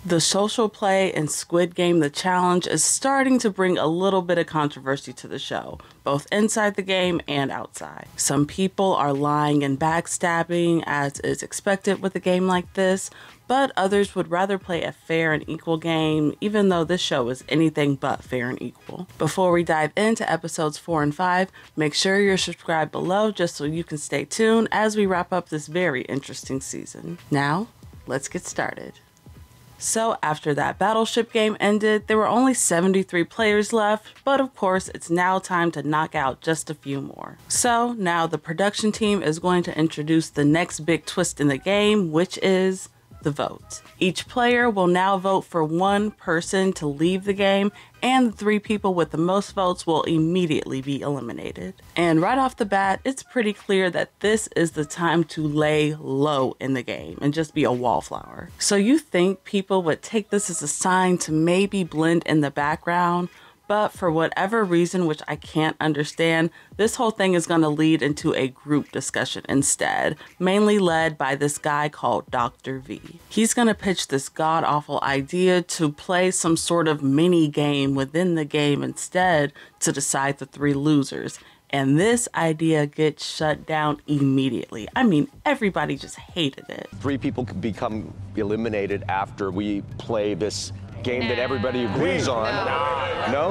The social play in Squid Game The Challenge is starting to bring a little bit of controversy to the show, both inside the game and outside. Some people are lying and backstabbing, as is expected with a game like this, but others would rather play a fair and equal game, even though this show is anything but fair and equal. Before we dive into episodes 4 and 5, make sure you're subscribed below just so you can stay tuned as we wrap up this very interesting season. Now, let's get started. So after that battleship game ended, there were only 73 players left, but of course it's now time to knock out just a few more. So now the production team is going to introduce the next big twist in the game, which is the vote. Each player will now vote for one person to leave the game, and the 3 people with the most votes will immediately be eliminated. And right off the bat, it's pretty clear that this is the time to lay low in the game and just be a wallflower. So you think people would take this as a sign to maybe blend in the background, but for whatever reason, which I can't understand, this whole thing is going to lead into a group discussion instead, mainly led by this guy called Dr. V. He's going to pitch this god-awful idea to play some sort of mini game within the game instead to decide the 3 losers. And this idea gets shut down immediately. I mean, everybody just hated it. 3 people could become eliminated after we play this game that everybody agrees on. No?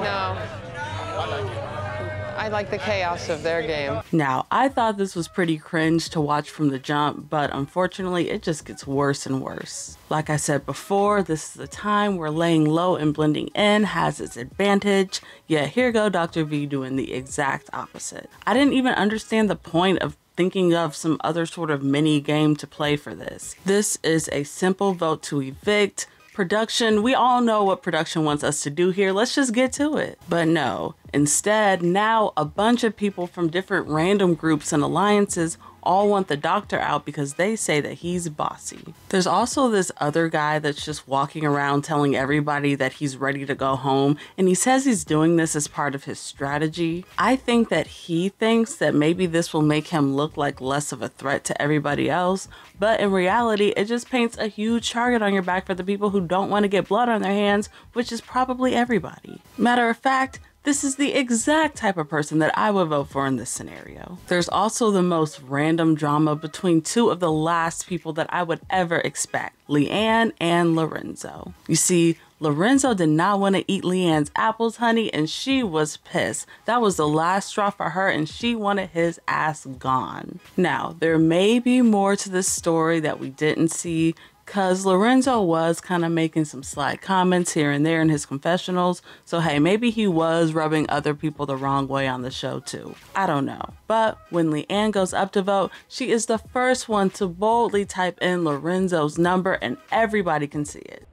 I like the chaos of their game. Now, I thought this was pretty cringe to watch from the jump, but unfortunately, it just gets worse and worse. Like I said before, this is the time where laying low and blending in has its advantage, yet here go Dr. V doing the exact opposite. I didn't even understand the point of thinking of some other sort of mini game to play for this. This is a simple vote to evict. Production, we all know what production wants us to do here. Let's just get to it. But no, instead, now a bunch of people from different random groups and alliances all want the doctor out because they say that he's bossy. There's also this other guy that's just walking around telling everybody that he's ready to go home, and he says he's doing this as part of his strategy. I think that he thinks that maybe this will make him look like less of a threat to everybody else, but in reality, it just paints a huge target on your back for the people who don't want to get blood on their hands, which is probably everybody. Matter of fact, this is the exact type of person that I would vote for in this scenario. There's also the most random drama between 2 of the last people that I would ever expect, Leanne and Lorenzo. You see, Lorenzo did not want to eat Leanne's apples, honey, and she was pissed. That was the last straw for her, and she wanted his ass gone. Now, there may be more to this story that we didn't see, because Lorenzo was kind of making some sly comments here and there in his confessionals, so hey, maybe he was rubbing other people the wrong way on the show too. I don't know. But when Leanne goes up to vote, she is the first one to boldly type in Lorenzo's number and everybody can see it.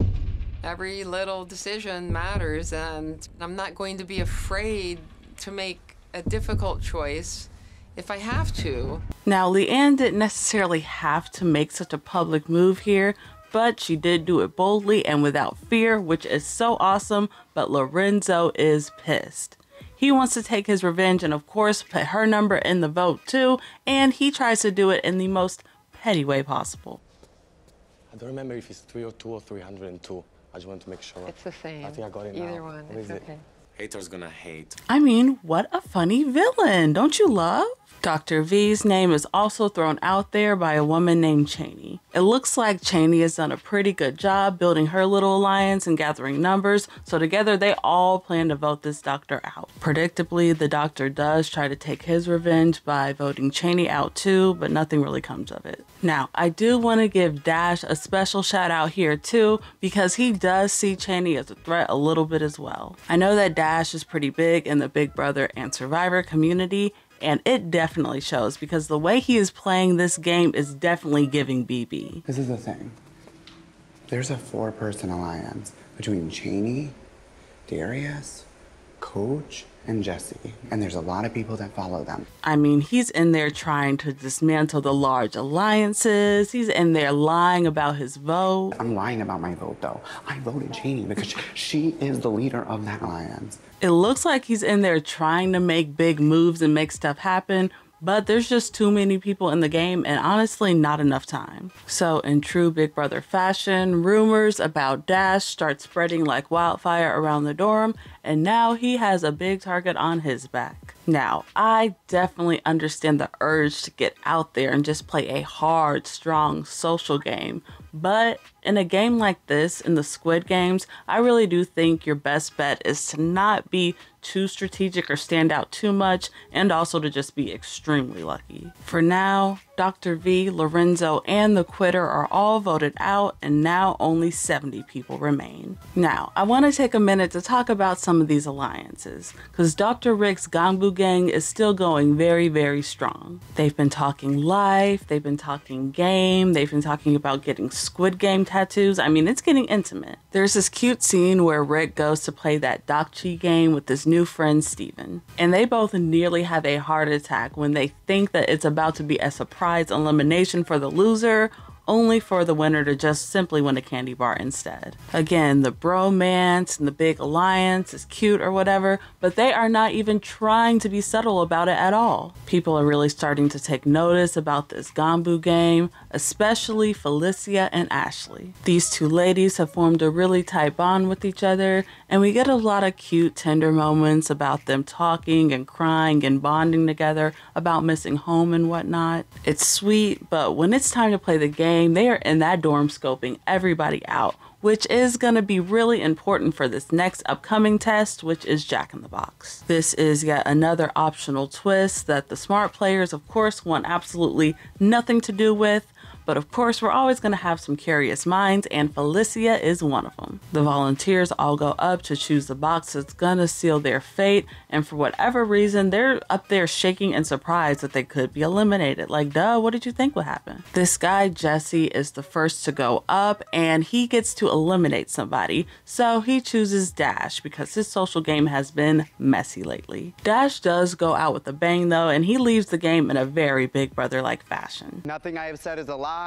Every little decision matters, and I'm not going to be afraid to make a difficult choice if I have to. Now, Leanne didn't necessarily have to make such a public move here, but she did do it boldly and without fear, which is so awesome, but Lorenzo is pissed. He wants to take his revenge and of course put her number in the vote too, and he tries to do it in the most petty way possible. I don't remember if it's 302 or 302. I just want to make sure. It's the same. I think I got it now. Either one, it's okay. Haters gonna hate. I mean, what a funny villain, don't you love? Dr. V's name is also thrown out there by a woman named Cheney. It looks like Cheney has done a pretty good job building her little alliance and gathering numbers, so together they all plan to vote this doctor out. Predictably, the doctor does try to take his revenge by voting Cheney out too, but nothing really comes of it. Now, I do want to give Dash a special shout out here too, because he does see Cheney as a threat a little bit as well. I know that Dash is pretty big in the Big Brother and Survivor community, and it definitely shows because the way he is playing this game is definitely giving BB. This is the thing. There's a 4-person alliance between Cheney, Darius, Coach, and Jesse. And there's a lot of people that follow them. I mean, he's in there trying to dismantle the large alliances. He's in there lying about his vote. I'm lying about my vote, though. I voted Cheney because she is the leader of that alliance. It looks like he's in there trying to make big moves and make stuff happen, but there's just too many people in the game and honestly not enough time. So in true Big Brother fashion, rumors about Dash start spreading like wildfire around the dorm, and now he has a big target on his back. Now, I definitely understand the urge to get out there and just play a hard, strong social game, but in a game like this, in the Squid Games, I really do think your best bet is to not be too strategic or stand out too much, and also to just be extremely lucky. For now, Dr. V, Lorenzo, and the Quitter are all voted out, and now only 70 people remain. Now, I want to take a minute to talk about some of these alliances, because Dr. Rick's Ganbu gang is still going very, very strong. They've been talking life, they've been talking game, they've been talking about getting Squid Game tattoos. I mean, it's getting intimate. There's this cute scene where Rick goes to play that Dakchi game with his new friend Steven, and they both nearly have a heart attack when they think that it's about to be a surprise elimination for the loser, only for the winner to just simply win a candy bar instead. Again, the bromance and the big alliance is cute or whatever, but they are not even trying to be subtle about it at all. People are really starting to take notice about this Ganbu game, especially Felicia and Ashley. These two ladies have formed a really tight bond with each other, and we get a lot of cute, tender moments about them talking and crying and bonding together about missing home and whatnot. It's sweet, but when it's time to play the game, they are in that dorm scoping everybody out, which is going to be really important for this next upcoming test, which is Jack in the Box. This is yet another optional twist that the smart players, of course, want absolutely nothing to do with. But of course, we're always going to have some curious minds, and Felicia is one of them. The volunteers all go up to choose the box that's gonna seal their fate, and for whatever reason, they're up there shaking in surprise that they could be eliminated. Like, duh, what did you think would happen? This guy, Jesse, is the first to go up, and he gets to eliminate somebody, so he chooses Dash because his social game has been messy lately. Dash does go out with a bang though, and he leaves the game in a very Big Brother-like fashion. Nothing I have said is a lie.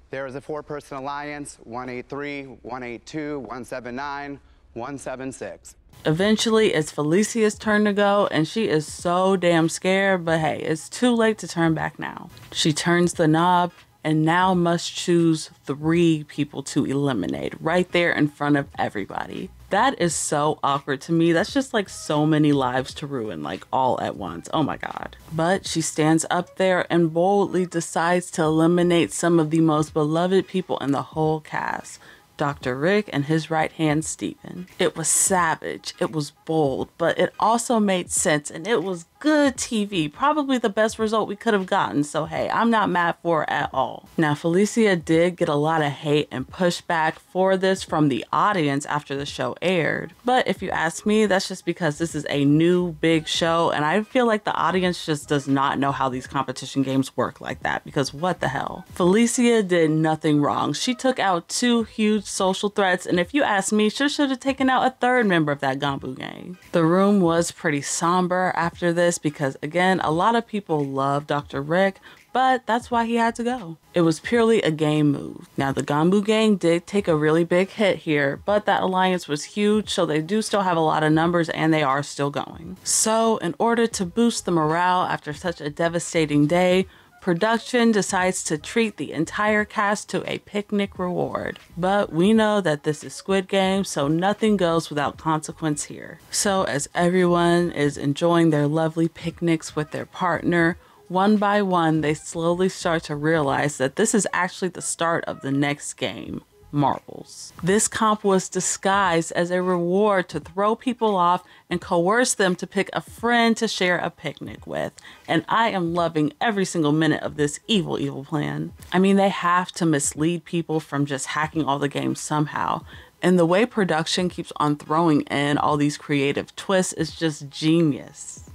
There is a 4-person alliance, 183, 182, 179, 176. Eventually, it's Felicia's turn to go, and she is so damn scared, but hey, it's too late to turn back now. She turns the knob and now must choose 3 people to eliminate right there in front of everybody. That is so awkward to me. That's just like so many lives to ruin, like all at once. Oh my God. But she stands up there and boldly decides to eliminate some of the most beloved people in the whole cast. Dr. Rick and his right hand, Steven. It was savage, it was bold, but it also made sense, and it was good TV. Probably the best result we could have gotten, so hey, I'm not mad for it at all. Now, Felicia did get a lot of hate and pushback for this from the audience after the show aired, but if you ask me, that's just because this is a new big show, and I feel like the audience just does not know how these competition games work like that, because what the hell? Felicia did nothing wrong. She took out 2 huge social threats, and if you ask me, she should have taken out a 3rd member of that Ganbu gang. The room was pretty somber after this because, again, a lot of people love Dr. Rick, but that's why he had to go. It was purely a game move. Now, the Ganbu gang did take a really big hit here, but that alliance was huge, so they do still have a lot of numbers, and they are still going. So, in order to boost the morale after such a devastating day, production decides to treat the entire cast to a picnic reward. But we know that this is Squid Game, so nothing goes without consequence here. So as everyone is enjoying their lovely picnics with their partner, one by one, they slowly start to realize that this is actually the start of the next game. Marbles. This comp was disguised as a reward to throw people off and coerce them to pick a friend to share a picnic with. And I am loving every single minute of this evil, evil plan. I mean, they have to mislead people from just hacking all the games somehow. And the way production keeps on throwing in all these creative twists is just genius.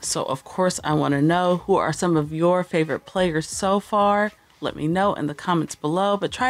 So of course I want to know, who are some of your favorite players so far? Let me know in the comments below, but try